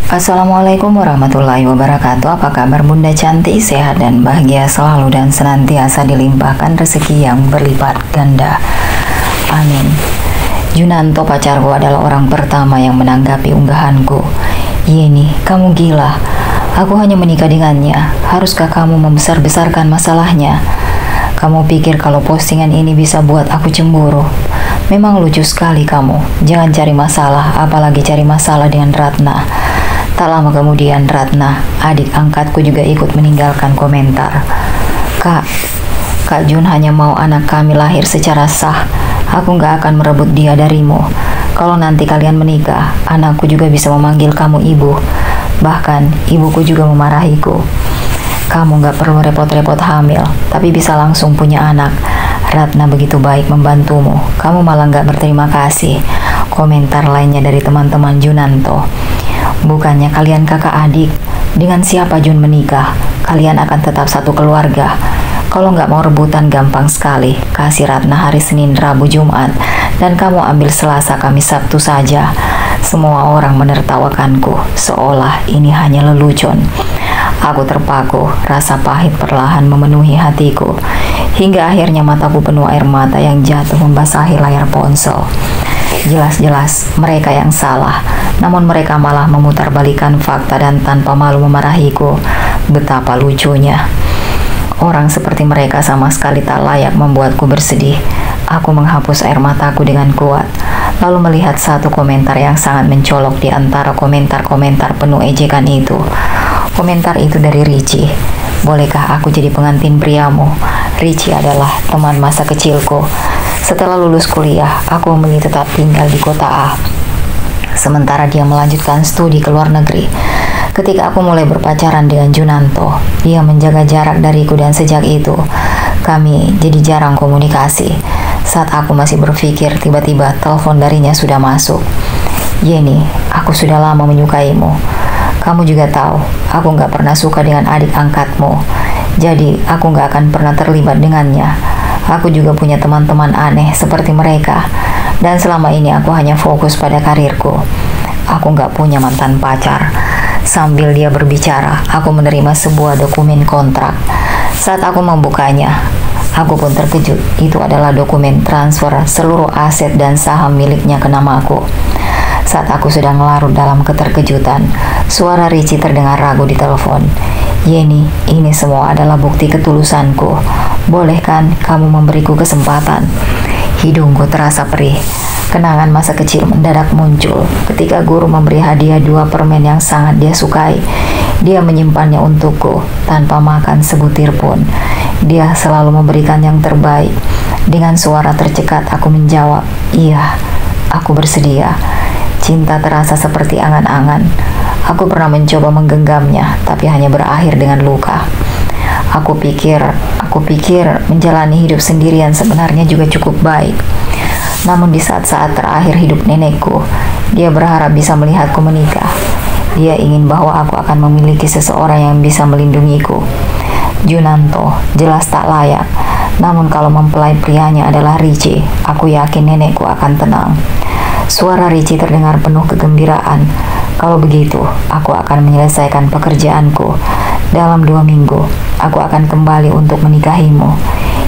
Assalamualaikum warahmatullahi wabarakatuh. Apa kabar Bunda cantik, sehat dan bahagia selalu dan senantiasa dilimpahkan rezeki yang berlipat ganda. Amin. Junanto pacarku adalah orang pertama yang menanggapi unggahanku. Yeni, kamu gila. Aku hanya menikah dengannya. Haruskah kamu membesar-besarkan masalahnya? Kamu pikir kalau postingan ini bisa buat aku cemburu? Memang lucu sekali kamu. Jangan cari masalah, apalagi cari masalah dengan Ratna. Tak lama kemudian Ratna, adik angkatku juga ikut meninggalkan komentar. Kak Jun hanya mau anak kami lahir secara sah. Aku gak akan merebut dia darimu. Kalau nanti kalian menikah, anakku juga bisa memanggil kamu ibu. Bahkan ibuku juga memarahiku. Kamu gak perlu repot-repot hamil, tapi bisa langsung punya anak. Ratna begitu baik membantumu, kamu malah gak berterima kasih. Komentar lainnya dari teman-teman Junanto. Bukannya kalian kakak adik, dengan siapa Jun menikah? Kalian akan tetap satu keluarga. Kalau nggak mau rebutan gampang sekali. Kasih Ratna hari Senin, Rabu, Jumat, dan kamu ambil Selasa, Kamis, Sabtu saja. Semua orang menertawakanku, seolah ini hanya lelucon. Aku terpaku, rasa pahit perlahan memenuhi hatiku. Hingga akhirnya mataku penuh air mata yang jatuh membasahi layar ponsel. Jelas-jelas mereka yang salah, namun mereka malah memutarbalikkan fakta dan tanpa malu memarahiku. Betapa lucunya. Orang seperti mereka sama sekali tak layak membuatku bersedih. Aku menghapus air mataku dengan kuat, lalu melihat satu komentar yang sangat mencolok di antara komentar-komentar penuh ejekan itu. Komentar itu dari Ricci. Bolehkah aku jadi pengantin priamu? Ricci adalah teman masa kecilku. Setelah lulus kuliah, aku memilih tetap tinggal di kota A. Sementara dia melanjutkan studi ke luar negeri. Ketika aku mulai berpacaran dengan Junanto, dia menjaga jarak dariku dan sejak itu, kami jadi jarang komunikasi. Saat aku masih berpikir, tiba-tiba telepon darinya sudah masuk. Yeni, aku sudah lama menyukaimu. Kamu juga tahu, aku gak pernah suka dengan adik angkatmu. Jadi, aku gak akan pernah terlibat dengannya. Aku juga punya teman-teman aneh seperti mereka. Dan selama ini aku hanya fokus pada karirku. Aku gak punya mantan pacar. Sambil dia berbicara, aku menerima sebuah dokumen kontrak. Saat aku membukanya, aku pun terkejut. Itu adalah dokumen transfer seluruh aset dan saham miliknya ke namaku. Saat aku sedang larut dalam keterkejutan, suara Ricci terdengar ragu di telepon. Yeni, ini semua adalah bukti ketulusanku. Boleh kan kamu memberiku kesempatan? Hidungku terasa perih. Kenangan masa kecil mendadak muncul ketika guru memberi hadiah 2 permen yang sangat dia sukai. Dia menyimpannya untukku tanpa makan sebutir pun. Dia selalu memberikan yang terbaik. Dengan suara tercekat aku menjawab, iya, aku bersedia. Cinta terasa seperti angan-angan. Aku pernah mencoba menggenggamnya, tapi hanya berakhir dengan luka. Aku pikir menjalani hidup sendirian sebenarnya juga cukup baik. Namun di saat-saat terakhir hidup nenekku, dia berharap bisa melihatku menikah. Dia ingin bahwa aku akan memiliki seseorang yang bisa melindungiku. Junanto jelas tak layak. Namun kalau mempelai prianya adalah Ricci, aku yakin nenekku akan tenang. Suara Ricci terdengar penuh kegembiraan. Kalau begitu, aku akan menyelesaikan pekerjaanku. Dalam 2 minggu, aku akan kembali untuk menikahimu.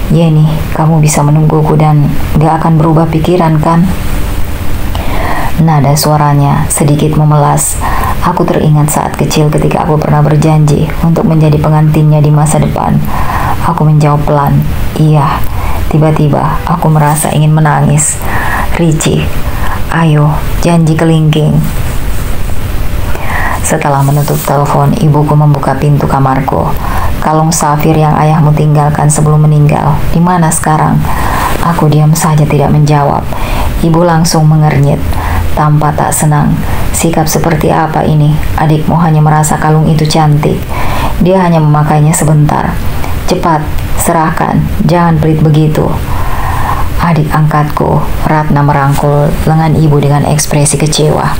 Yeni, kamu bisa menungguku dan gak akan berubah pikiran kan? Nada suaranya sedikit memelas. Aku teringat saat kecil ketika aku pernah berjanji untuk menjadi pengantinnya di masa depan. Aku menjawab pelan, iya. Tiba-tiba aku merasa ingin menangis. Ricci, ayo, janji kelingking. Setelah menutup telepon, ibuku membuka pintu kamarku. Kalung safir yang ayahmu tinggalkan sebelum meninggal, di mana sekarang? Aku diam saja tidak menjawab. Ibu langsung mengernyit, tampak tak senang. Sikap seperti apa ini? Adikmu hanya merasa kalung itu cantik. Dia hanya memakainya sebentar. Cepat, serahkan. Jangan pelit begitu. Adik angkatku, Ratna, merangkul lengan ibu dengan ekspresi kecewa.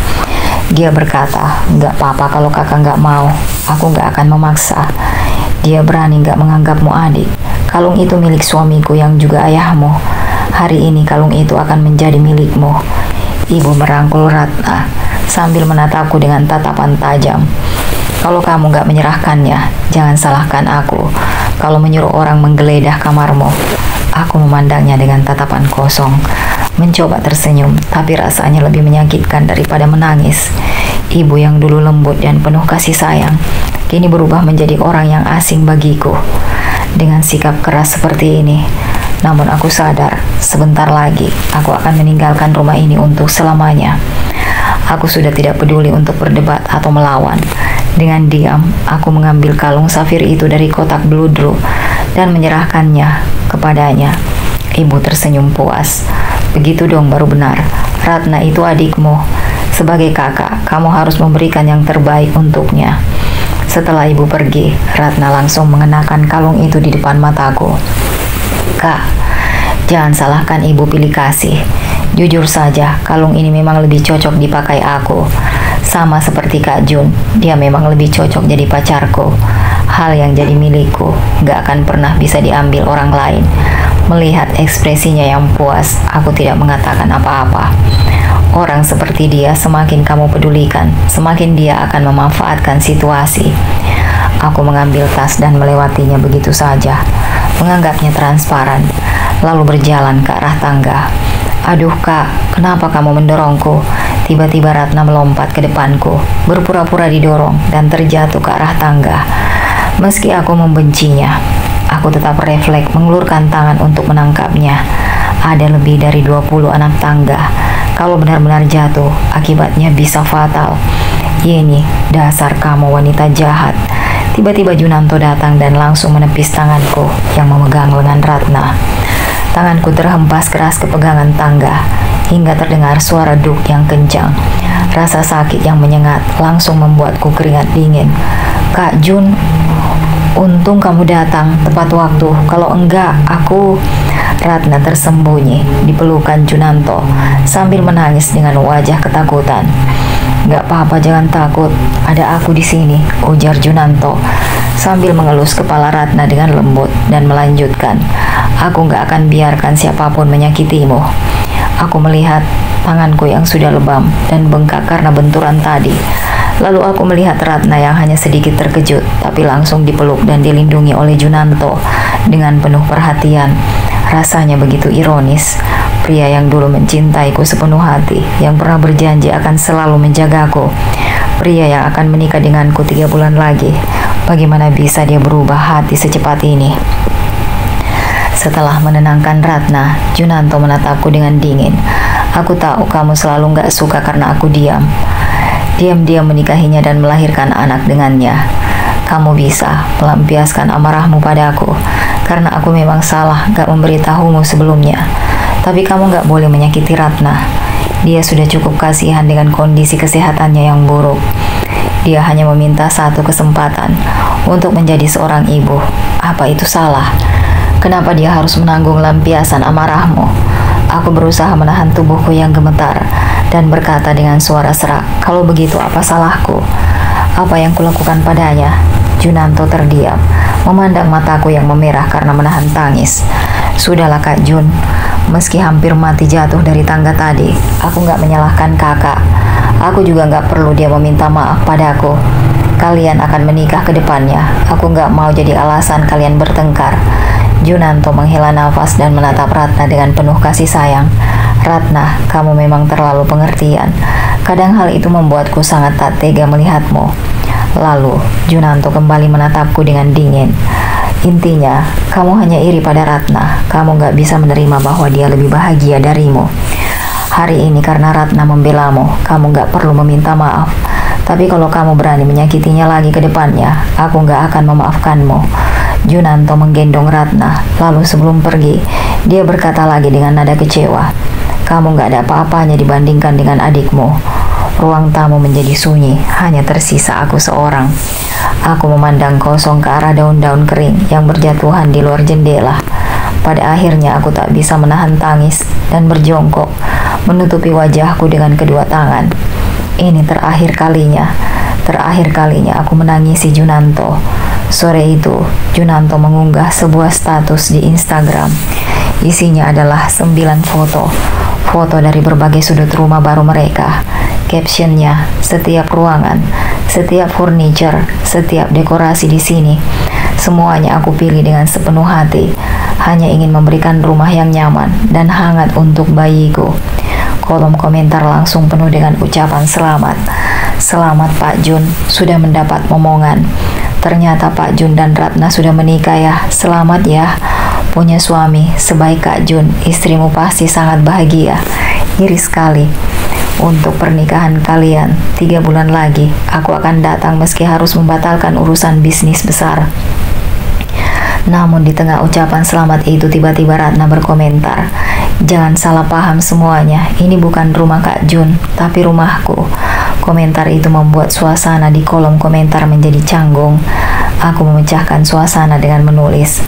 Dia berkata, gak apa-apa kalau kakak gak mau. Aku gak akan memaksa. Dia berani gak menganggapmu adik. Kalung itu milik suamiku yang juga ayahmu. Hari ini kalung itu akan menjadi milikmu. Ibu merangkul Ratna. sambil menatapku dengan tatapan tajam. Kalau kamu gak menyerahkannya, jangan salahkan aku. Kalau menyuruh orang menggeledah kamarmu, aku memandangnya dengan tatapan kosong, mencoba tersenyum, tapi rasanya lebih menyakitkan daripada menangis. Ibu yang dulu lembut dan penuh kasih sayang, kini berubah menjadi orang yang asing bagiku. Dengan sikap keras seperti ini, namun aku sadar, sebentar lagi aku akan meninggalkan rumah ini untuk selamanya. Aku sudah tidak peduli untuk berdebat atau melawan. Dengan diam, aku mengambil kalung safir itu dari kotak bludru dan menyerahkannya kepadanya. Ibu tersenyum puas. Begitu dong baru benar. Ratna itu adikmu. Sebagai kakak, kamu harus memberikan yang terbaik untuknya. Setelah ibu pergi, Ratna langsung mengenakan kalung itu di depan mataku. Kak, jangan salahkan ibu pilih kasih. Jujur saja, kalung ini memang lebih cocok dipakai aku. Sama seperti Kak Jun, dia memang lebih cocok jadi pacarku. Hal yang jadi milikku gak akan pernah bisa diambil orang lain. Melihat ekspresinya yang puas, aku tidak mengatakan apa-apa. Orang seperti dia semakin kamu pedulikan, semakin dia akan memanfaatkan situasi. Aku mengambil tas dan melewatinya begitu saja, menganggapnya transparan, lalu berjalan ke arah tangga. Aduh Kak, kenapa kamu mendorongku? Tiba-tiba Ratna melompat ke depanku, berpura-pura didorong dan terjatuh ke arah tangga. Meski aku membencinya, aku tetap refleks mengulurkan tangan untuk menangkapnya. Ada lebih dari 20 anak tangga. Kalau benar-benar jatuh, akibatnya bisa fatal. Yeni, dasar kamu wanita jahat. Tiba-tiba Junanto datang dan langsung menepis tanganku yang memegang lengan Ratna. Tanganku terhempas keras ke pegangan tangga, hingga terdengar suara duk yang kencang. Rasa sakit yang menyengat langsung membuatku keringat dingin. Kak Jun, untung kamu datang tepat waktu. Kalau enggak, aku... Ratna tersembunyi di pelukan Junanto sambil menangis dengan wajah ketakutan. Gak apa-apa, jangan takut. Ada aku di sini, ujar Junanto sambil mengelus kepala Ratna dengan lembut dan melanjutkan. Aku gak akan biarkan siapapun menyakitimu. Aku melihat tanganku yang sudah lebam dan bengkak karena benturan tadi. Lalu aku melihat Ratna yang hanya sedikit terkejut, tapi langsung dipeluk dan dilindungi oleh Junanto dengan penuh perhatian. Rasanya begitu ironis. Pria yang dulu mencintaiku sepenuh hati, yang pernah berjanji akan selalu menjagaku, pria yang akan menikah denganku 3 bulan lagi, bagaimana bisa dia berubah hati secepat ini? Setelah menenangkan Ratna, Junanto menatapku dengan dingin. Aku tahu kamu selalu gak suka karena aku diam. Diam-diam menikahinya dan melahirkan anak dengannya. Kamu bisa melampiaskan amarahmu padaku karena aku memang salah gak memberitahumu sebelumnya. Tapi kamu gak boleh menyakiti Ratna. Dia sudah cukup kasihan dengan kondisi kesehatannya yang buruk. Dia hanya meminta satu kesempatan untuk menjadi seorang ibu. Apa itu salah? Kenapa dia harus menanggung lampiasan amarahmu? Aku berusaha menahan tubuhku yang gemetar dan berkata dengan suara serak, kalau begitu apa salahku? Apa yang kulakukan padanya? Junanto terdiam, memandang mataku yang memerah karena menahan tangis. Sudahlah Kak Jun, meski hampir mati jatuh dari tangga tadi, aku gak menyalahkan kakak. Aku juga gak perlu dia meminta maaf padaku. Kalian akan menikah ke depannya. Aku gak mau jadi alasan kalian bertengkar. Junanto menghela nafas dan menatap Ratna dengan penuh kasih sayang. Ratna, kamu memang terlalu pengertian. Kadang hal itu membuatku sangat tak tega melihatmu. Lalu, Junanto kembali menatapku dengan dingin. Intinya, kamu hanya iri pada Ratna. Kamu gak bisa menerima bahwa dia lebih bahagia darimu. Hari ini karena Ratna membelamu, kamu gak perlu meminta maaf. Tapi kalau kamu berani menyakitinya lagi ke depannya, aku gak akan memaafkanmu. Junanto menggendong Ratna, lalu sebelum pergi, dia berkata lagi dengan nada kecewa. Kamu gak ada apa-apanya dibandingkan dengan adikmu. Ruang tamu menjadi sunyi, hanya tersisa aku seorang. Aku memandang kosong ke arah daun-daun kering yang berjatuhan di luar jendela. Pada akhirnya aku tak bisa menahan tangis dan berjongkok, menutupi wajahku dengan kedua tangan. Ini terakhir kalinya aku menangisi Junanto. Sore itu, Junanto mengunggah sebuah status di Instagram. Isinya adalah 9 foto. foto dari berbagai sudut rumah baru mereka. Captionnya, setiap ruangan, setiap furniture, setiap dekorasi di sini, semuanya aku pilih dengan sepenuh hati, hanya ingin memberikan rumah yang nyaman dan hangat untuk bayiku. Kolom komentar langsung penuh dengan ucapan selamat. Selamat Pak Jun, sudah mendapat momongan. Ternyata Pak Jun dan Ratna sudah menikah ya. Selamat ya, punya suami sebaik Kak Jun. Istrimu pasti sangat bahagia. Iri sekali. Untuk pernikahan kalian 3 bulan lagi, aku akan datang meski harus membatalkan urusan bisnis besar. Namun di tengah ucapan selamat itu tiba-tiba Ratna berkomentar, jangan salah paham semuanya, ini bukan rumah Kak Jun, tapi rumahku. Komentar itu membuat suasana di kolom komentar menjadi canggung. Aku memecahkan suasana dengan menulis,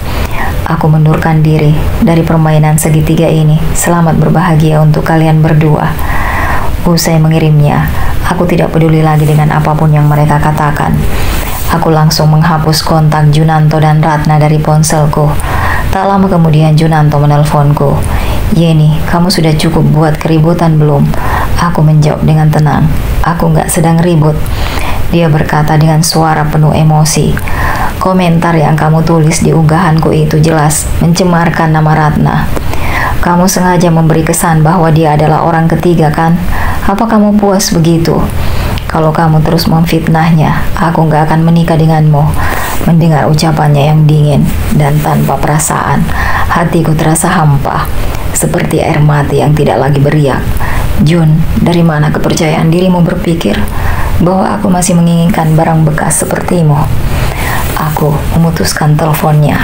aku mundurkan diri dari permainan segitiga ini. Selamat berbahagia untuk kalian berdua. Usai mengirimnya, aku tidak peduli lagi dengan apapun yang mereka katakan. Aku langsung menghapus kontak Junanto dan Ratna dari ponselku. Tak lama kemudian Junanto menelponku. Yeni, kamu sudah cukup buat keributan belum? Aku menjawab dengan tenang. Aku nggak sedang ribut. Dia berkata dengan suara penuh emosi. Komentar yang kamu tulis di unggahanku itu jelas mencemarkan nama Ratna. Kamu sengaja memberi kesan bahwa dia adalah orang ketiga kan? Apa kamu puas begitu? Kalau kamu terus memfitnahnya, aku nggak akan menikah denganmu. Mendengar ucapannya yang dingin dan tanpa perasaan, hatiku terasa hampa, seperti air mati yang tidak lagi beriak. Jun, dari mana kepercayaan dirimu berpikir bahwa aku masih menginginkan barang bekas sepertimu? Aku memutuskan teleponnya.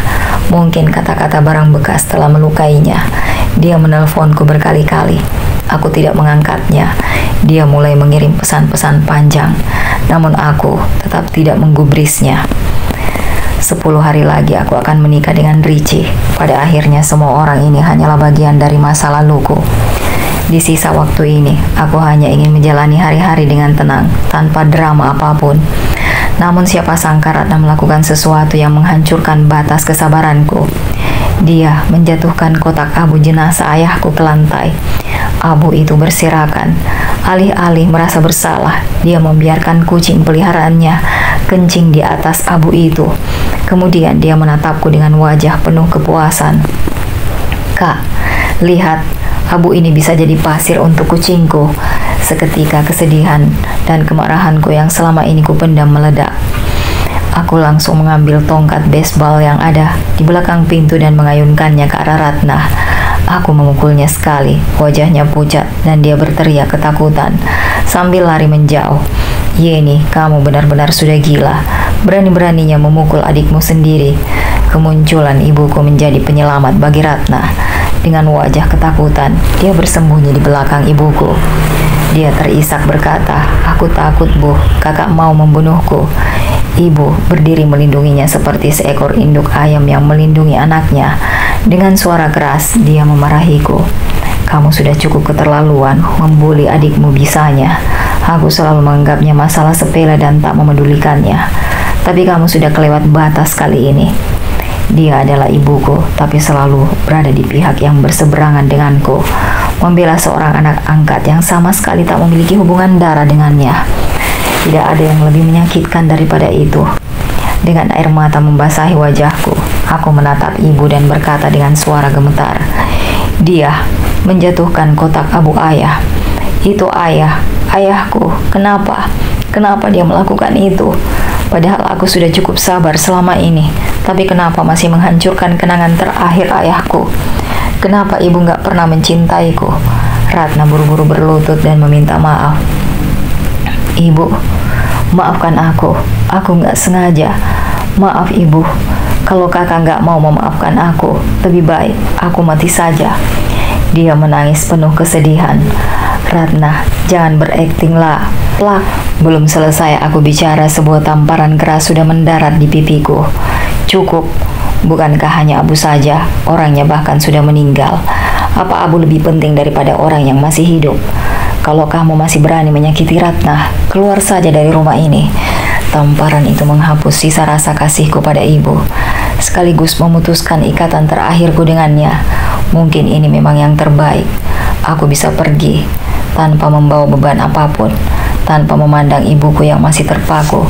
Mungkin kata-kata barang bekas telah melukainya. Dia menelponku berkali-kali. Aku tidak mengangkatnya. Dia mulai mengirim pesan-pesan panjang, namun aku tetap tidak menggubrisnya. 10 hari lagi aku akan menikah dengan Richie. Pada akhirnya semua orang ini hanyalah bagian dari masa laluku. Di sisa waktu ini, aku hanya ingin menjalani hari-hari dengan tenang, tanpa drama apapun. Namun siapa sangka Ratna melakukan sesuatu yang menghancurkan batas kesabaranku. Dia menjatuhkan kotak abu jenazah ayahku ke lantai. Abu itu berserakan. Alih-alih merasa bersalah, dia membiarkan kucing peliharaannya kencing di atas abu itu. Kemudian dia menatapku dengan wajah penuh kepuasan. Kak, lihat, abu ini bisa jadi pasir untuk kucingku. Seketika kesedihan dan kemarahanku yang selama ini kupendam meledak. Aku langsung mengambil tongkat baseball yang ada di belakang pintu dan mengayunkannya ke arah Ratna. Aku memukulnya sekali, wajahnya pucat dan dia berteriak ketakutan sambil lari menjauh. Yeni, kamu benar-benar sudah gila. Berani-beraninya memukul adikmu sendiri. Kemunculan ibuku menjadi penyelamat bagi Ratna. Dengan wajah ketakutan, dia bersembunyi di belakang ibuku. Dia terisak berkata, aku takut Bu, kakak mau membunuhku. Ibu berdiri melindunginya seperti seekor induk ayam yang melindungi anaknya. Dengan suara keras, dia memarahiku. Kamu sudah cukup keterlaluan membuli adikmu bisanya. Aku selalu menganggapnya masalah sepele dan tak memedulikannya. Tapi kamu sudah kelewat batas kali ini. Dia adalah ibuku, tapi selalu berada di pihak yang berseberangan denganku. Membela seorang anak angkat yang sama sekali tak memiliki hubungan darah dengannya. Tidak ada yang lebih menyakitkan daripada itu. Dengan air mata membasahi wajahku, aku menatap ibu dan berkata dengan suara gemetar, dia menjatuhkan kotak abu ayah. Itu ayah, ayahku. Kenapa? Kenapa dia melakukan itu? Padahal aku sudah cukup sabar selama ini. Tapi kenapa masih menghancurkan kenangan terakhir ayahku? Kenapa ibu gak pernah mencintaiku? Ratna buru-buru berlutut dan meminta maaf. Ibu, maafkan aku. Aku gak sengaja. Maaf ibu. Kalau kakak gak mau memaafkan aku, lebih baik aku mati saja. Dia menangis penuh kesedihan. Ratna, jangan berakting lah. Plak. Belum selesai aku bicara, sebuah tamparan keras sudah mendarat di pipiku. Cukup. Bukankah hanya Abu saja? Orangnya bahkan sudah meninggal. Apa Abu lebih penting daripada orang yang masih hidup? Kalau kamu masih berani menyakiti Ratna, keluar saja dari rumah ini. Tamparan itu menghapus sisa rasa kasihku pada ibu, sekaligus memutuskan ikatan terakhirku dengannya. Mungkin ini memang yang terbaik. Aku bisa pergi tanpa membawa beban apapun, tanpa memandang ibuku yang masih terpaku.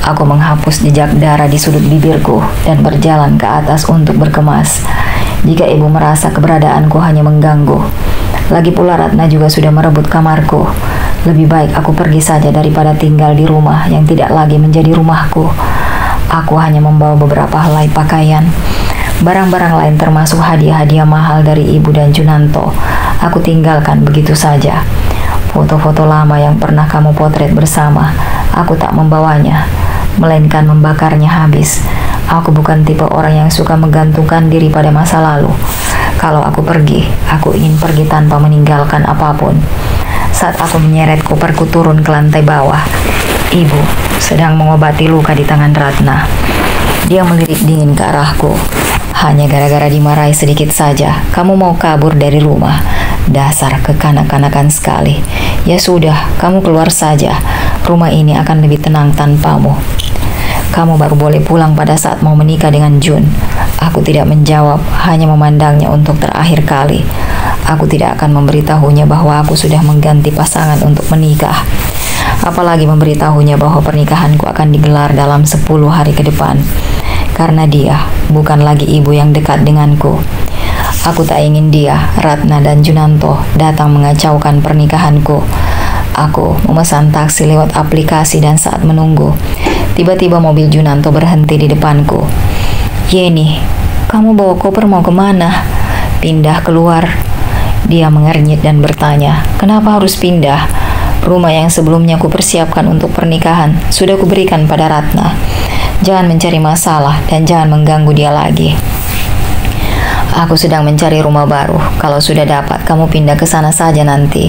Aku menghapus jejak darah di sudut bibirku dan berjalan ke atas untuk berkemas. Jika ibu merasa keberadaanku hanya mengganggu, lagi pula Ratna juga sudah merebut kamarku. Lebih baik aku pergi saja daripada tinggal di rumah yang tidak lagi menjadi rumahku. Aku hanya membawa beberapa helai pakaian. Barang-barang lain termasuk hadiah-hadiah mahal dari ibu dan Junanto. Aku tinggalkan begitu saja. Foto-foto lama yang pernah kamu potret bersama, aku tak membawanya, melainkan membakarnya habis. Aku bukan tipe orang yang suka menggantungkan diri pada masa lalu. Kalau aku pergi, aku ingin pergi tanpa meninggalkan apapun. Saat aku menyeret koperku turun ke lantai bawah, ibu sedang mengobati luka di tangan Ratna. Dia melirik dingin ke arahku. Hanya gara-gara dimarahi sedikit saja, kamu mau kabur dari rumah. Dasar kekanak-kanakan sekali. Ya sudah, kamu keluar saja. Rumah ini akan lebih tenang tanpamu. Kamu baru boleh pulang pada saat mau menikah dengan Jun. Aku tidak menjawab, hanya memandangnya untuk terakhir kali. Aku tidak akan memberitahunya bahwa aku sudah mengganti pasangan untuk menikah. Apalagi memberitahunya bahwa pernikahanku akan digelar dalam 10 hari ke depan. Karena dia bukan lagi ibu yang dekat denganku. Aku tak ingin dia, Ratna dan Junanto datang mengacaukan pernikahanku. Aku memesan taksi lewat aplikasi dan saat menunggu, tiba-tiba mobil Junanto berhenti di depanku. Yeni, kamu bawa koper mau kemana? Pindah keluar. Dia mengernyit dan bertanya, kenapa harus pindah? Rumah yang sebelumnya kupersiapkan untuk pernikahan sudah kuberikan pada Ratna. Jangan mencari masalah dan jangan mengganggu dia lagi. Aku sedang mencari rumah baru. Kalau sudah dapat, kamu pindah ke sana saja nanti.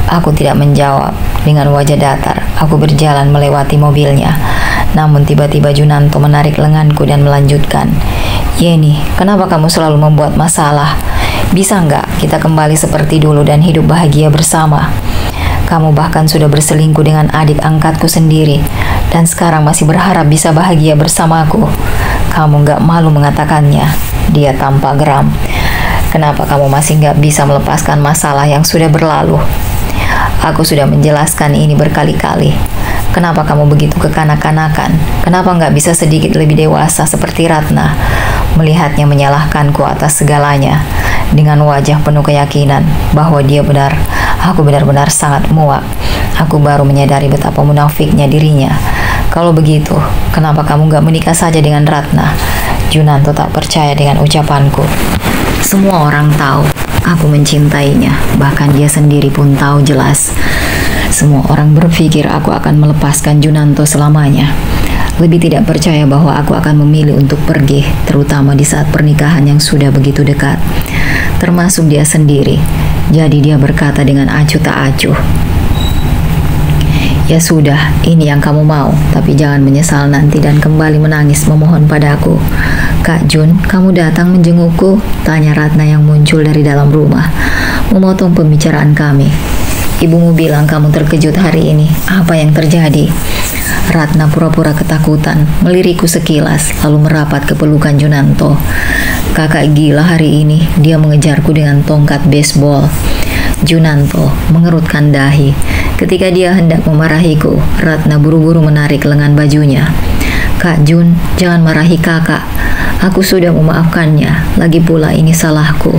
Aku tidak menjawab. Dengan wajah datar, aku berjalan melewati mobilnya. Namun tiba-tiba Junanto menarik lenganku dan melanjutkan. Yeni, kenapa kamu selalu membuat masalah? Bisa nggak kita kembali seperti dulu dan hidup bahagia bersama? Kamu bahkan sudah berselingkuh dengan adik angkatku sendiri, dan sekarang masih berharap bisa bahagia bersamaku. Kamu nggak malu mengatakannya? Dia tampak geram. Kenapa kamu masih nggak bisa melepaskan masalah yang sudah berlalu? Aku sudah menjelaskan ini berkali-kali. Kenapa kamu begitu kekanak-kanakan? Kenapa nggak bisa sedikit lebih dewasa seperti Ratna? Melihatnya menyalahkanku atas segalanya. Dengan wajah penuh keyakinan bahwa dia benar, aku benar-benar sangat muak. Aku baru menyadari betapa munafiknya dirinya. Kalau begitu, kenapa kamu gak menikah saja dengan Ratna? Junanto tak percaya dengan ucapanku. Semua orang tahu aku mencintainya, bahkan dia sendiri pun tahu jelas. Semua orang berpikir aku akan melepaskan Junanto selamanya. Lebih tidak percaya bahwa aku akan memilih untuk pergi, terutama di saat pernikahan yang sudah begitu dekat. Termasuk dia sendiri. Jadi dia berkata dengan acuh tak acuh. Ya sudah, ini yang kamu mau, tapi jangan menyesal nanti dan kembali menangis memohon padaku. Kak Jun, kamu datang menjengukku? Tanya Ratna yang muncul dari dalam rumah, memotong pembicaraan kami. Ibumu bilang kamu terkejut hari ini. Apa yang terjadi? Ratna pura-pura ketakutan, melirikku sekilas, lalu merapat ke pelukan Junanto. Kakak gila hari ini, dia mengejarku dengan tongkat baseball. Junanto mengerutkan dahi. Ketika dia hendak memarahiku, Ratna buru-buru menarik lengan bajunya. Kak Jun, jangan marahi kakak. Aku sudah memaafkannya. Lagi pula ini salahku.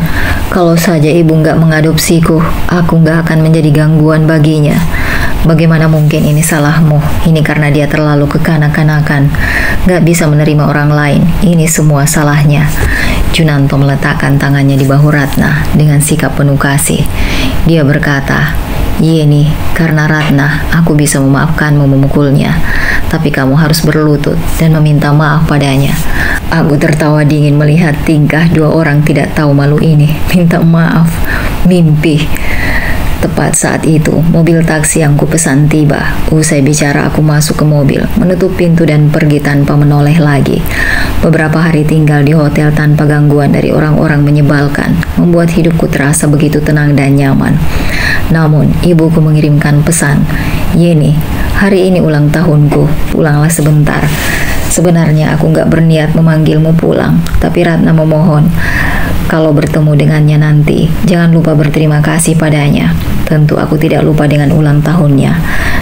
Kalau saja ibu nggak mengadopsiku, aku nggak akan menjadi gangguan baginya. Bagaimana mungkin ini salahmu? Ini karena dia terlalu kekanak-kanakan, nggak bisa menerima orang lain. Ini semua salahnya. Junanto meletakkan tangannya di bahu Ratna dengan sikap penuh kasih. Dia berkata, Yeni, karena Ratna, aku bisa memaafkanmu memukulnya. Tapi kamu harus berlutut dan meminta maaf padanya. Aku tertawa dingin melihat tingkah dua orang tidak tahu malu ini. Minta maaf, mimpi. Tepat saat itu, mobil taksi yang kupesan tiba. Usai bicara, aku masuk ke mobil, menutup pintu dan pergi tanpa menoleh lagi. Beberapa hari tinggal di hotel tanpa gangguan dari orang-orang menyebalkan, membuat hidupku terasa begitu tenang dan nyaman. Namun, ibuku mengirimkan pesan, Yeni, hari ini ulang tahunku, pulanglah sebentar. Sebenarnya aku nggak berniat memanggilmu pulang, tapi Ratna memohon. Kalau bertemu dengannya nanti, jangan lupa berterima kasih padanya. Tentu aku tidak lupa dengan ulang tahunnya.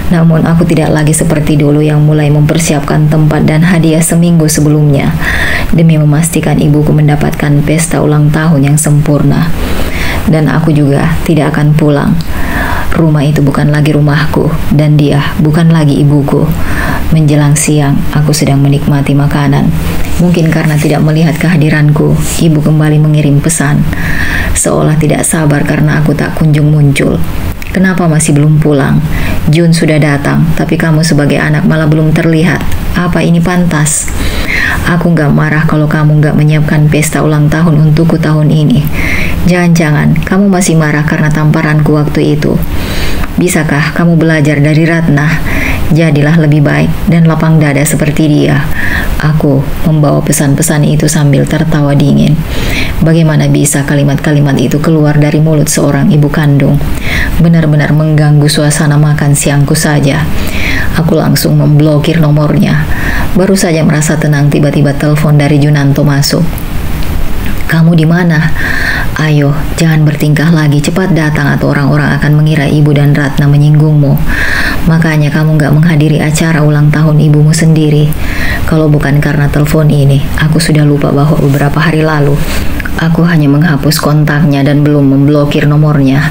Namun aku tidak lagi seperti dulu yang mulai mempersiapkan tempat dan hadiah seminggu sebelumnya, demi memastikan ibuku mendapatkan pesta ulang tahun yang sempurna. Dan aku juga tidak akan pulang. Rumah itu bukan lagi rumahku, dan dia bukan lagi ibuku. Menjelang siang, aku sedang menikmati makanan. Mungkin karena tidak melihat kehadiranku, ibu kembali mengirim pesan. Seolah tidak sabar karena aku tak kunjung muncul. Kenapa masih belum pulang? Jun sudah datang, tapi kamu sebagai anak malah belum terlihat. Apa ini pantas? Aku gak marah kalau kamu gak menyiapkan pesta ulang tahun untukku tahun ini. Jangan-jangan kamu masih marah karena tamparanku waktu itu. Bisakah kamu belajar dari Ratna? Jadilah lebih baik dan lapang dada seperti dia. Aku membawa pesan-pesan itu sambil tertawa dingin. Bagaimana bisa kalimat-kalimat itu keluar dari mulut seorang ibu kandung? Benar-benar mengganggu suasana makan siangku saja. Aku langsung memblokir nomornya. Baru saja merasa tenang, tiba-tiba telepon dari Junanto masuk. Kamu di mana? Ayo, jangan bertingkah lagi, cepat datang atau orang-orang akan mengira ibu dan Ratna menyinggungmu. Makanya kamu gak menghadiri acara ulang tahun ibumu sendiri. Kalau bukan karena telepon ini, aku sudah lupa bahwa beberapa hari lalu aku hanya menghapus kontaknya dan belum memblokir nomornya.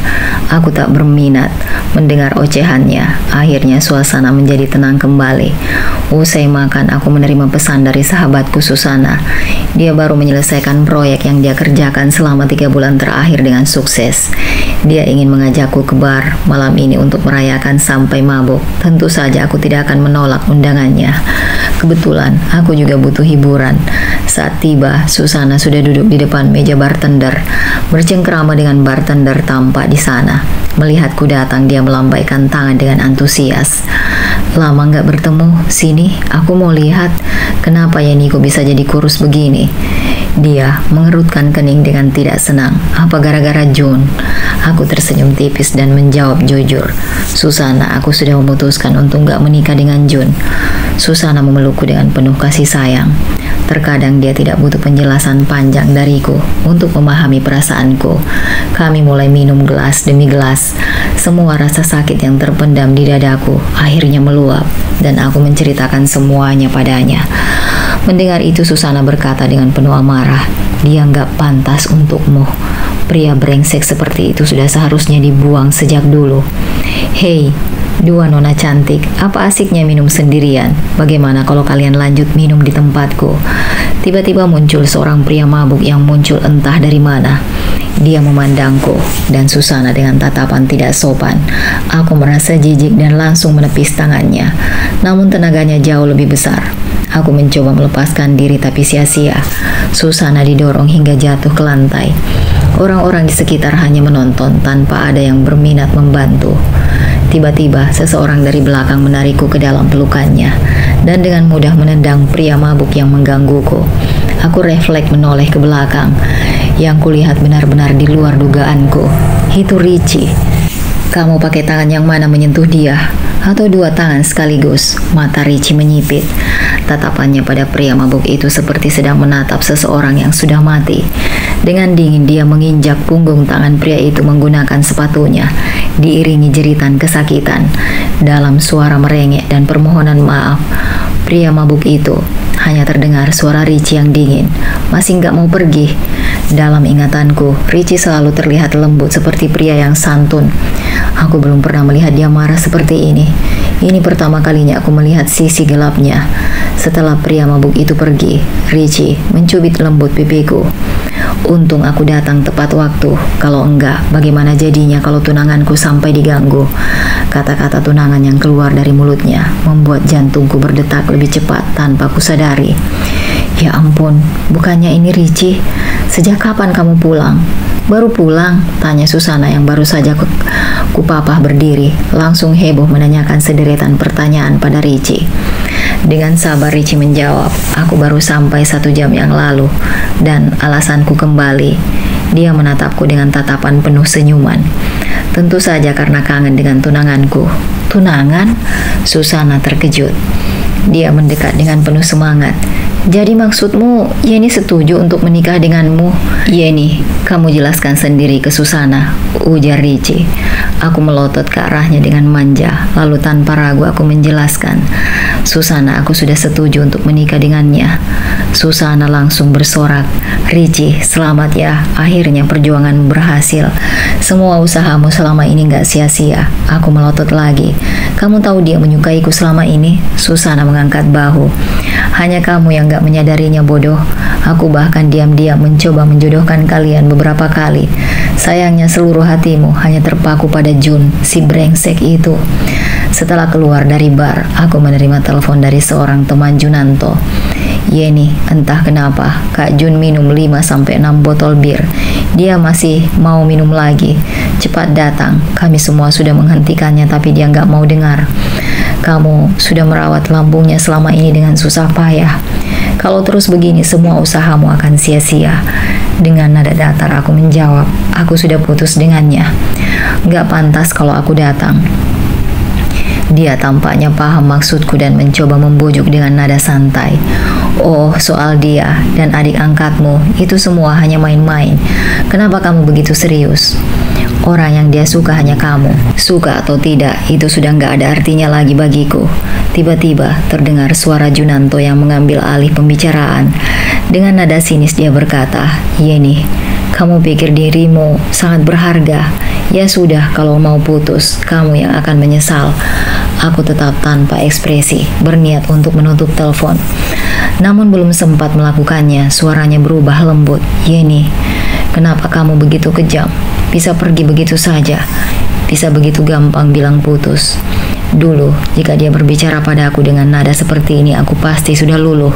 Aku tak berminat mendengar ocehannya. Akhirnya suasana menjadi tenang kembali. Usai makan, aku menerima pesan dari sahabatku Susana. Dia baru menyelesaikan proyek yang dia kerjakan selama 3 bulan terakhir dengan sukses. Dia ingin mengajakku ke bar malam ini untuk merayakan sampai mabuk. Tentu saja aku tidak akan menolak undangannya. Kebetulan aku juga butuh hiburan. Saat tiba, Susana sudah duduk di depan meja bartender. Bercengkrama dengan bartender tampak di sana. Melihatku datang, dia melambaikan tangan dengan antusias. Lama nggak bertemu, sini aku mau lihat kenapa ya Niko bisa jadi kurus begini. Dia mengerutkan kening dengan tidak senang. Apa gara-gara Jun? Aku tersenyum tipis dan menjawab jujur. Susana, aku sudah memutuskan untuk nggak menikah dengan Jun. Susana memelukku dengan penuh kasih sayang. Terkadang dia tidak butuh penjelasan panjang dariku untuk memahami perasaanku. Kami mulai minum gelas demi gelas. Semua rasa sakit yang terpendam di dadaku akhirnya meluap dan aku menceritakan semuanya padanya. Mendengar itu Susana berkata dengan penuh amarah, dia nggak pantas untukmu. Pria brengsek seperti itu sudah seharusnya dibuang sejak dulu. Hei, dua nona cantik, apa asiknya minum sendirian? Bagaimana kalau kalian lanjut minum di tempatku? Tiba-tiba muncul seorang pria mabuk yang muncul entah dari mana. Dia memandangku dan Susana dengan tatapan tidak sopan. Aku merasa jijik dan langsung menepis tangannya. Namun tenaganya jauh lebih besar. Aku mencoba melepaskan diri tapi sia-sia. Susana didorong hingga jatuh ke lantai. Orang-orang di sekitar hanya menonton tanpa ada yang berminat membantu. Tiba-tiba seseorang dari belakang menarikku ke dalam pelukannya dan dengan mudah menendang pria mabuk yang menggangguku. Aku refleks menoleh ke belakang. Yang kulihat benar-benar di luar dugaanku. Itu Richie. Kamu pakai tangan yang mana menyentuh dia? Atau dua tangan sekaligus? Mata Richie menyipit. Tatapannya pada pria mabuk itu seperti sedang menatap seseorang yang sudah mati. Dengan dingin dia menginjak punggung tangan pria itu menggunakan sepatunya, diiringi jeritan kesakitan. Dalam suara merengek dan permohonan maaf, pria mabuk itu hanya terdengar suara Richie yang dingin. Masih nggak mau pergi? Dalam ingatanku, Richie selalu terlihat lembut seperti pria yang santun. Aku belum pernah melihat dia marah seperti ini. Ini pertama kalinya aku melihat sisi gelapnya. Setelah pria mabuk itu pergi, Richie mencubit lembut pipiku. Untung aku datang tepat waktu. Kalau enggak, bagaimana jadinya kalau tunanganku sampai diganggu? Kata-kata tunangan yang keluar dari mulutnya membuat jantungku berdetak lebih cepat tanpa kusadari. Ya ampun, bukannya ini Richie? Sejak kapan kamu pulang? Baru pulang? Tanya Susana yang baru saja kupapah berdiri. Langsung heboh menanyakan sederetan pertanyaan pada Richie. Dengan sabar Richie menjawab, aku baru sampai 1 jam yang lalu. Dan alasanku kembali. Dia menatapku dengan tatapan penuh senyuman. Tentu saja karena kangen dengan tunanganku. Tunangan? Susana terkejut. Dia mendekat dengan penuh semangat. Jadi maksudmu, Yeni setuju untuk menikah denganmu? Yeni, kamu jelaskan sendiri ke Susana, ujar Richie. Aku melotot ke arahnya dengan manja, lalu tanpa ragu aku menjelaskan. Susana, aku sudah setuju untuk menikah dengannya. Susana langsung bersorak. Richie, selamat ya, akhirnya perjuanganmu berhasil. Semua usahamu selama ini gak sia-sia. Aku melotot lagi. Kamu tahu dia menyukaiku selama ini? Susana mengangkat bahu. Hanya kamu yang gak menyadarinya, bodoh. Aku bahkan diam-diam mencoba menjodohkan kalian beberapa kali. Sayangnya seluruh hatimu hanya terpaku pada Jun, si brengsek itu. Setelah keluar dari bar, aku menerima telepon dari seorang teman Junanto. Yeni, entah kenapa Kak Jun minum 5-6 botol bir. Dia masih mau minum lagi. Cepat datang, kami semua sudah menghentikannya tapi dia nggak mau dengar. Kamu sudah merawat lambungnya selama ini dengan susah payah. Kalau terus begini semua usahamu akan sia-sia. Dengan nada datar aku menjawab, aku sudah putus dengannya. Nggak pantas kalau aku datang. Dia tampaknya paham maksudku dan mencoba membujuk dengan nada santai. Oh, soal dia dan adik angkatmu, itu semua hanya main-main. Kenapa kamu begitu serius? Orang yang dia suka hanya kamu. Suka atau tidak, itu sudah nggak ada artinya lagi bagiku. Tiba-tiba terdengar suara Junanto yang mengambil alih pembicaraan. Dengan nada sinis dia berkata, Yeni, kamu pikir dirimu sangat berharga. Ya sudah, kalau mau putus, kamu yang akan menyesal. Aku tetap tanpa ekspresi, berniat untuk menutup telepon. Namun belum sempat melakukannya, suaranya berubah lembut. Yeni, kenapa kamu begitu kejam? Bisa pergi begitu saja? Bisa begitu gampang bilang putus? Dulu, jika dia berbicara padaku dengan nada seperti ini, aku pasti sudah luluh.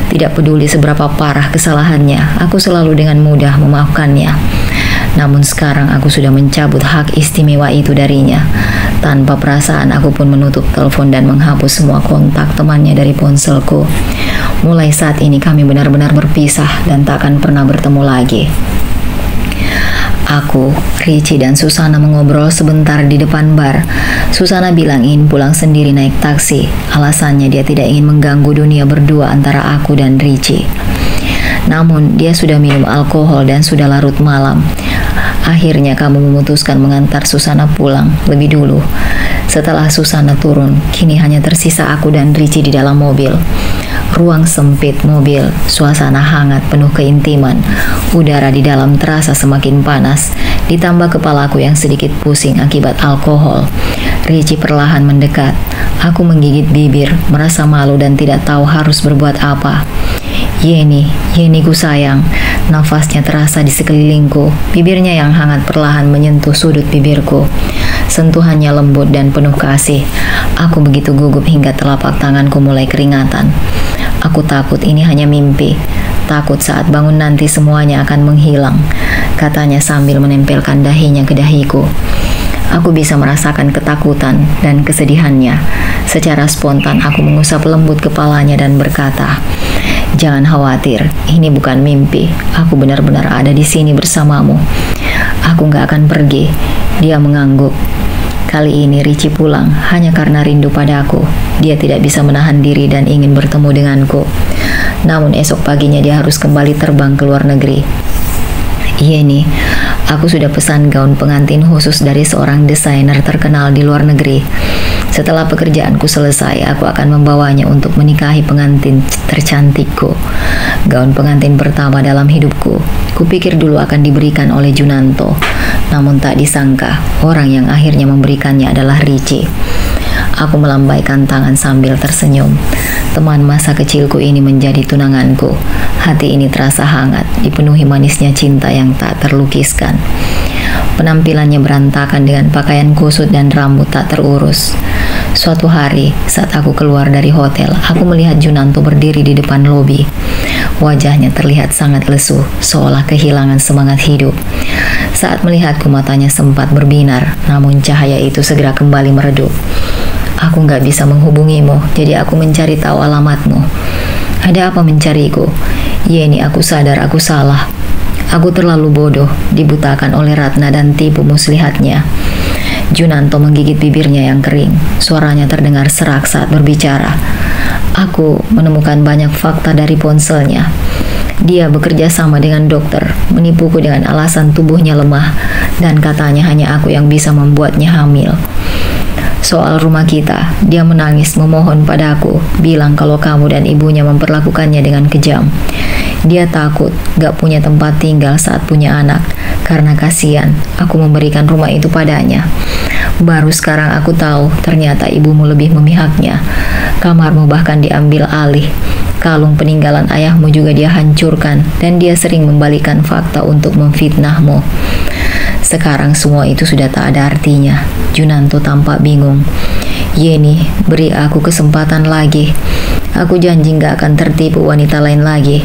Tidak peduli seberapa parah kesalahannya, aku selalu dengan mudah memaafkannya. Namun sekarang aku sudah mencabut hak istimewa itu darinya. Tanpa perasaan aku pun menutup telepon dan menghapus semua kontak temannya dari ponselku. Mulai saat ini kami benar-benar berpisah dan tak akan pernah bertemu lagi. Aku, Richie dan Susana mengobrol sebentar di depan bar. Susana bilang ingin pulang sendiri naik taksi. Alasannya dia tidak ingin mengganggu dunia berdua antara aku dan Richie. Namun dia sudah minum alkohol dan sudah larut malam. Akhirnya kamu memutuskan mengantar Susana pulang lebih dulu. Setelah Susana turun, kini hanya tersisa aku dan Richie di dalam mobil. Ruang sempit mobil, suasana hangat penuh keintiman. Udara di dalam terasa semakin panas, ditambah kepalaku yang sedikit pusing akibat alkohol. Richie perlahan mendekat. Aku menggigit bibir, merasa malu dan tidak tahu harus berbuat apa. Yeniku sayang. Nafasnya terasa di sekelilingku. Bibirnya yang hangat perlahan menyentuh sudut bibirku. Sentuhannya lembut dan penuh kasih. Aku begitu gugup hingga telapak tanganku mulai keringatan. Aku takut ini hanya mimpi. Takut saat bangun nanti semuanya akan menghilang, katanya sambil menempelkan dahinya ke dahiku. Aku bisa merasakan ketakutan dan kesedihannya. Secara spontan aku mengusap lembut kepalanya dan berkata, jangan khawatir, ini bukan mimpi. Aku benar-benar ada di sini bersamamu. Aku gak akan pergi. Dia mengangguk. Kali ini Richie pulang hanya karena rindu padaku. Dia tidak bisa menahan diri dan ingin bertemu denganku. Namun esok paginya dia harus kembali terbang ke luar negeri. Yeni, aku sudah pesan gaun pengantin khusus dari seorang desainer terkenal di luar negeri. Setelah pekerjaanku selesai, aku akan membawanya untuk menikahi pengantin tercantikku. Gaun pengantin pertama dalam hidupku. Kupikir dulu akan diberikan oleh Junanto. Namun tak disangka, orang yang akhirnya memberikannya adalah Richie. Aku melambaikan tangan sambil tersenyum. Teman masa kecilku ini menjadi tunanganku. Hati ini terasa hangat, dipenuhi manisnya cinta yang tak terlukiskan. Penampilannya berantakan dengan pakaian kusut dan rambut tak terurus. Suatu hari, saat aku keluar dari hotel, aku melihat Junanto berdiri di depan lobi. Wajahnya terlihat sangat lesu, seolah kehilangan semangat hidup. Saat melihatku, matanya sempat berbinar, namun cahaya itu segera kembali meredup. Aku gak bisa menghubungimu, jadi aku mencari tahu alamatmu. Ada apa mencariku? Yeni, aku sadar aku salah. Aku terlalu bodoh, dibutakan oleh Ratna dan tipu muslihatnya. Junanto menggigit bibirnya yang kering. Suaranya terdengar serak saat berbicara. Aku menemukan banyak fakta dari ponselnya. Dia bekerja sama dengan dokter, menipuku dengan alasan tubuhnya lemah, dan katanya hanya aku yang bisa membuatnya hamil. Soal rumah kita, dia menangis memohon padaku, bilang kalau kamu dan ibunya memperlakukannya dengan kejam. Dia takut gak punya tempat tinggal saat punya anak, karena kasihan aku memberikan rumah itu padanya. Baru sekarang aku tahu ternyata ibumu lebih memihaknya. Kamarmu bahkan diambil alih. Kalung peninggalan ayahmu juga dia hancurkan, dan dia sering membalikan fakta untuk memfitnahmu. Sekarang semua itu sudah tak ada artinya. Junanto tampak bingung. Yeni, beri aku kesempatan lagi. Aku janji gak akan tertipu wanita lain lagi.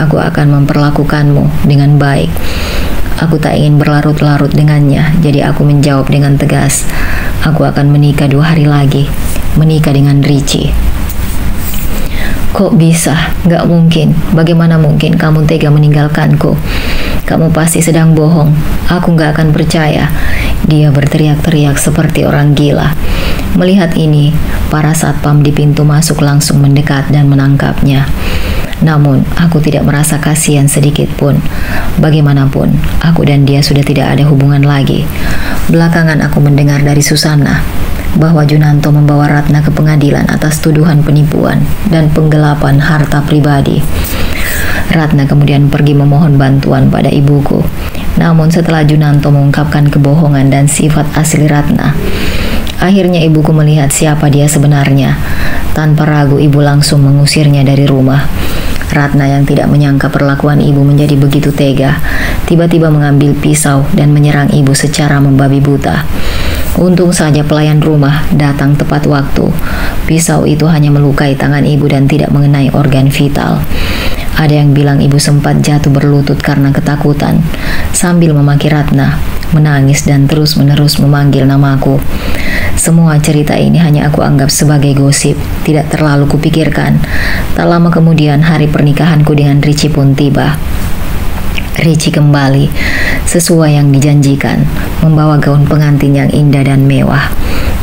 Aku akan memperlakukanmu dengan baik. Aku tak ingin berlarut-larut dengannya, jadi aku menjawab dengan tegas. Aku akan menikah 2 hari lagi. Menikah dengan Richie. Kok bisa? Gak mungkin. Bagaimana mungkin kamu tega meninggalkanku? Kamu pasti sedang bohong. Aku gak akan percaya. Dia berteriak-teriak seperti orang gila. Melihat ini, para satpam di pintu masuk langsung mendekat dan menangkapnya. Namun, aku tidak merasa kasihan sedikit pun. Bagaimanapun, aku dan dia sudah tidak ada hubungan lagi. Belakangan aku mendengar dari Susana bahwa Junanto membawa Ratna ke pengadilan atas tuduhan penipuan dan penggelapan harta pribadi. Ratna kemudian pergi memohon bantuan pada ibuku. Namun setelah Junanto mengungkapkan kebohongan dan sifat asli Ratna, akhirnya ibuku melihat siapa dia sebenarnya. Tanpa ragu ibu langsung mengusirnya dari rumah. Ratna yang tidak menyangka perlakuan ibu menjadi begitu tega, tiba-tiba mengambil pisau dan menyerang ibu secara membabi buta. Untung saja pelayan rumah datang tepat waktu. Pisau itu hanya melukai tangan ibu dan tidak mengenai organ vital. Ada yang bilang ibu sempat jatuh berlutut karena ketakutan sambil memaki Ratna, menangis dan terus-menerus memanggil namaku. Semua cerita ini hanya aku anggap sebagai gosip, tidak terlalu kupikirkan. Tak lama kemudian hari pernikahanku dengan Richie pun tiba. Richie kembali sesuai yang dijanjikan, membawa gaun pengantin yang indah dan mewah.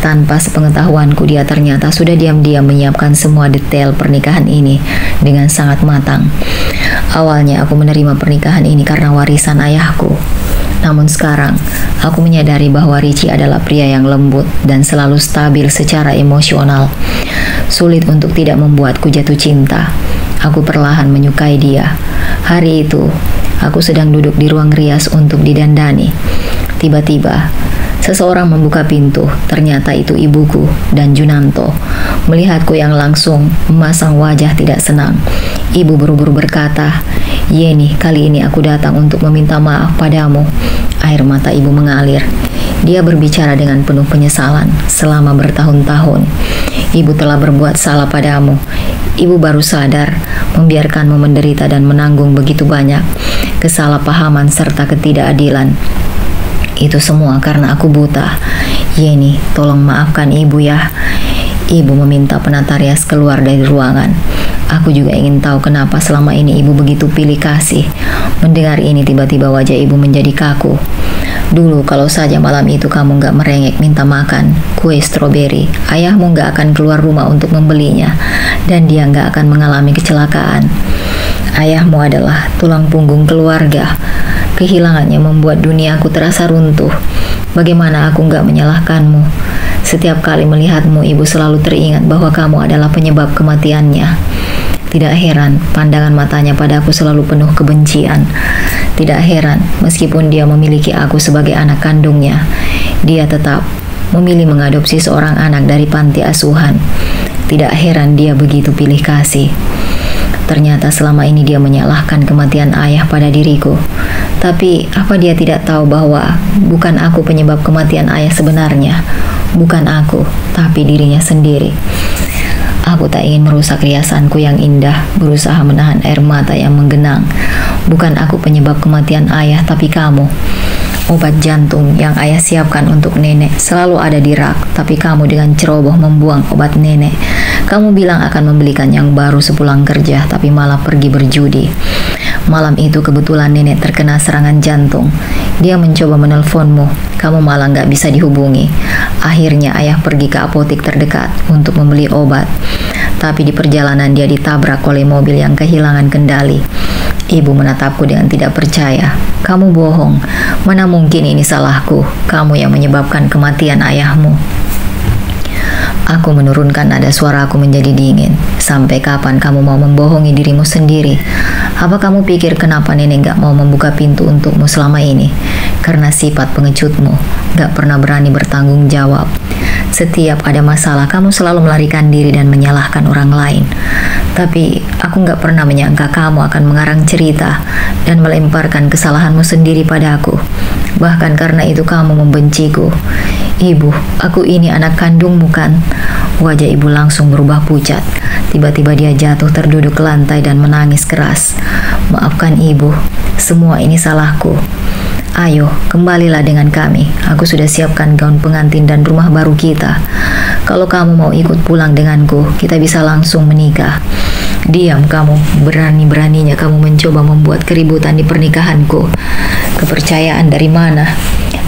Tanpa sepengetahuanku, dia ternyata sudah diam-diam menyiapkan semua detail pernikahan ini dengan sangat matang. Awalnya aku menerima pernikahan ini karena warisan ayahku. Namun sekarang, aku menyadari bahwa Richie adalah pria yang lembut dan selalu stabil secara emosional. Sulit untuk tidak membuatku jatuh cinta. Aku perlahan menyukai dia. Hari itu, aku sedang duduk di ruang rias untuk didandani. Tiba-tiba, seseorang membuka pintu. Ternyata itu ibuku dan Junanto. Melihatku yang langsung memasang wajah tidak senang, ibu buru-buru berkata, "Yeni, kali ini aku datang untuk meminta maaf padamu." Air mata ibu mengalir. Dia berbicara dengan penuh penyesalan. Selama bertahun-tahun, ibu telah berbuat salah padamu. Ibu baru sadar, membiarkanmu menderita dan menanggung begitu banyak kesalahpahaman serta ketidakadilan. Itu semua karena aku buta. Yeni, tolong maafkan ibu ya. Ibu meminta penata rias keluar dari ruangan. Aku juga ingin tahu kenapa selama ini ibu begitu pilih kasih. Mendengar ini tiba-tiba wajah ibu menjadi kaku. Dulu kalau saja malam itu kamu gak merengek minta makan kue stroberi, ayahmu gak akan keluar rumah untuk membelinya, dan dia gak akan mengalami kecelakaan. Ayahmu adalah tulang punggung keluarga. Kehilangannya membuat duniaku terasa runtuh. Bagaimana aku gak menyalahkanmu? Setiap kali melihatmu, ibu selalu teringat bahwa kamu adalah penyebab kematiannya. Tidak heran, pandangan matanya padaku selalu penuh kebencian. Tidak heran, meskipun dia memiliki aku sebagai anak kandungnya, dia tetap memilih mengadopsi seorang anak dari panti asuhan. Tidak heran dia begitu pilih kasih. Ternyata selama ini dia menyalahkan kematian ayah pada diriku. Tapi apa dia tidak tahu bahwa bukan aku penyebab kematian ayah sebenarnya? Bukan aku, tapi dirinya sendiri. Aku tak ingin merusak riasanku yang indah, berusaha menahan air mata yang menggenang. Bukan aku penyebab kematian ayah, tapi kamu. Obat jantung yang ayah siapkan untuk nenek selalu ada di rak, tapi kamu dengan ceroboh membuang obat nenek. Kamu bilang akan membelikan yang baru sepulang kerja, tapi malah pergi berjudi. Malam itu kebetulan nenek terkena serangan jantung. Dia mencoba menelponmu, kamu malah gak bisa dihubungi. Akhirnya ayah pergi ke apotik terdekat untuk membeli obat. Tapi di perjalanan dia ditabrak oleh mobil yang kehilangan kendali. Ibu menatapku dengan tidak percaya. Kamu bohong. Mana mungkin ini salahku. Kamu yang menyebabkan kematian ayahmu. Aku menurunkan nada suaraku menjadi dingin. Sampai kapan kamu mau membohongi dirimu sendiri? Apa kamu pikir kenapa nenek gak mau membuka pintu untukmu selama ini? Karena sifat pengecutmu, gak pernah berani bertanggung jawab. Setiap ada masalah, kamu selalu melarikan diri dan menyalahkan orang lain. Tapi aku gak pernah menyangka kamu akan mengarang cerita dan melemparkan kesalahanmu sendiri padaku. Bahkan karena itu kamu membenciku. Ibu, aku ini anak kandungmu kan? Wajah ibu langsung berubah pucat. Tiba-tiba dia jatuh terduduk ke lantai dan menangis keras. Maafkan ibu, semua ini salahku. Ayo, kembalilah dengan kami. Aku sudah siapkan gaun pengantin dan rumah baru kita. Kalau kamu mau ikut pulang denganku, kita bisa langsung menikah. Diam kamu, berani-beraninya kamu mencoba membuat keributan di pernikahanku. Kepercayaan dari mana?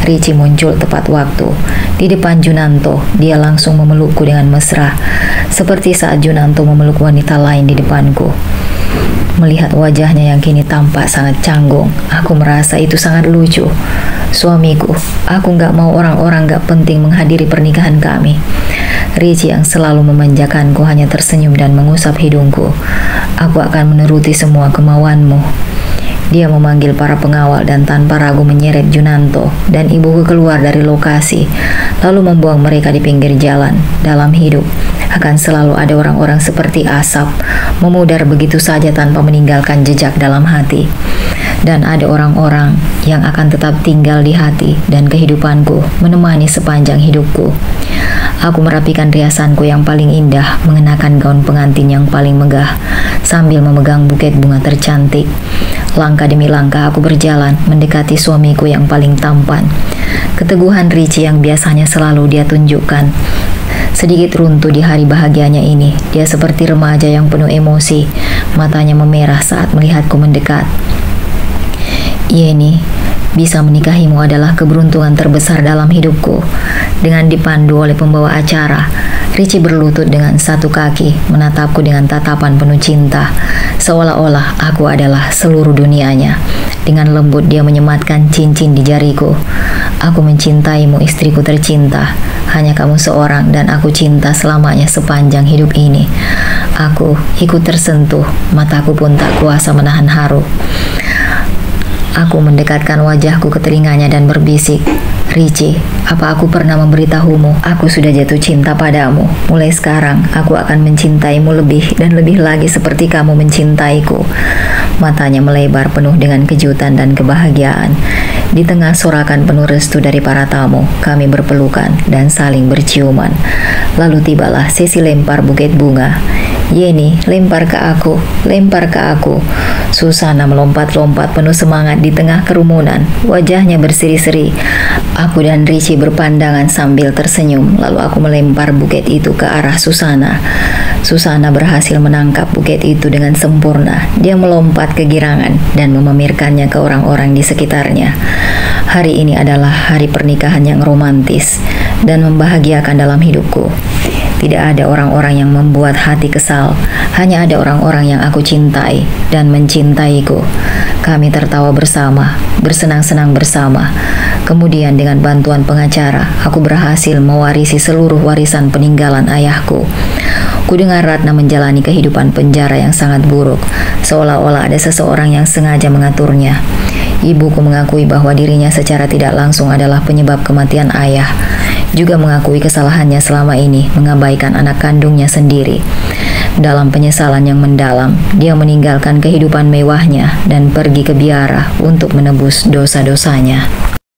Richie muncul tepat waktu. Di depan Junanto, dia langsung memelukku dengan mesra. Seperti saat Junanto memeluk wanita lain di depanku. Melihat wajahnya yang kini tampak sangat canggung, aku merasa itu sangat lucu. Suamiku, aku gak mau orang-orang gak penting menghadiri pernikahan kami. Richie yang selalu memanjakanku hanya tersenyum dan mengusap hidungku. Aku akan menuruti semua kemauanmu. Dia memanggil para pengawal dan tanpa ragu menyeret Junanto dan ibuku keluar dari lokasi, lalu membuang mereka di pinggir jalan. Dalam hidup, akan selalu ada orang-orang seperti asap, memudar begitu saja tanpa meninggalkan jejak dalam hati. Dan ada orang-orang yang akan tetap tinggal di hati dan kehidupanku, menemani sepanjang hidupku. Aku merapikan riasanku yang paling indah, mengenakan gaun pengantin yang paling megah, sambil memegang buket bunga tercantik. Langkah demi langkah aku berjalan, mendekati suamiku yang paling tampan. Keteguhan Richie yang biasanya selalu dia tunjukkan sedikit runtuh di hari bahagianya ini. Dia seperti remaja yang penuh emosi, matanya memerah saat melihatku mendekat. Yeni, bisa menikahimu adalah keberuntungan terbesar dalam hidupku. Dengan dipandu oleh pembawa acara, Richie berlutut dengan satu kaki, menatapku dengan tatapan penuh cinta, seolah-olah aku adalah seluruh dunianya. Dengan lembut dia menyematkan cincin di jariku. Aku mencintaimu, istriku tercinta. Hanya kamu seorang dan aku cinta selamanya sepanjang hidup ini. Aku ikut tersentuh, mataku pun tak kuasa menahan haru. Aku mendekatkan wajahku ke telinganya dan berbisik, Richie, apa aku pernah memberitahumu? Aku sudah jatuh cinta padamu. Mulai sekarang, aku akan mencintaimu lebih dan lebih lagi seperti kamu mencintaiku. Matanya melebar penuh dengan kejutan dan kebahagiaan. Di tengah sorakan penuh restu dari para tamu, kami berpelukan dan saling berciuman. Lalu tibalah sesi lempar buket bunga. Yeni, lempar ke aku, lempar ke aku. Susana melompat-lompat penuh semangat di tengah kerumunan. Wajahnya berseri-seri. Aku dan Richie berpandangan sambil tersenyum. Lalu aku melempar buket itu ke arah Susana. Susana berhasil menangkap buket itu dengan sempurna. Dia melompat kegirangan dan memamerkannya ke orang-orang di sekitarnya. Hari ini adalah hari pernikahan yang romantis dan membahagiakan dalam hidupku. Tidak ada orang-orang yang membuat hati kesal. Hanya ada orang-orang yang aku cintai dan mencintaiku. Kami tertawa bersama, bersenang-senang bersama. Kemudian dengan bantuan pengacara, aku berhasil mewarisi seluruh warisan peninggalan ayahku. Kudengar Ratna menjalani kehidupan penjara yang sangat buruk, seolah-olah ada seseorang yang sengaja mengaturnya. Ibuku mengakui bahwa dirinya secara tidak langsung adalah penyebab kematian ayah. Juga mengakui kesalahannya selama ini mengabaikan anak kandungnya sendiri. Dalam penyesalan yang mendalam, dia meninggalkan kehidupan mewahnya dan pergi ke biara untuk menebus dosa-dosanya.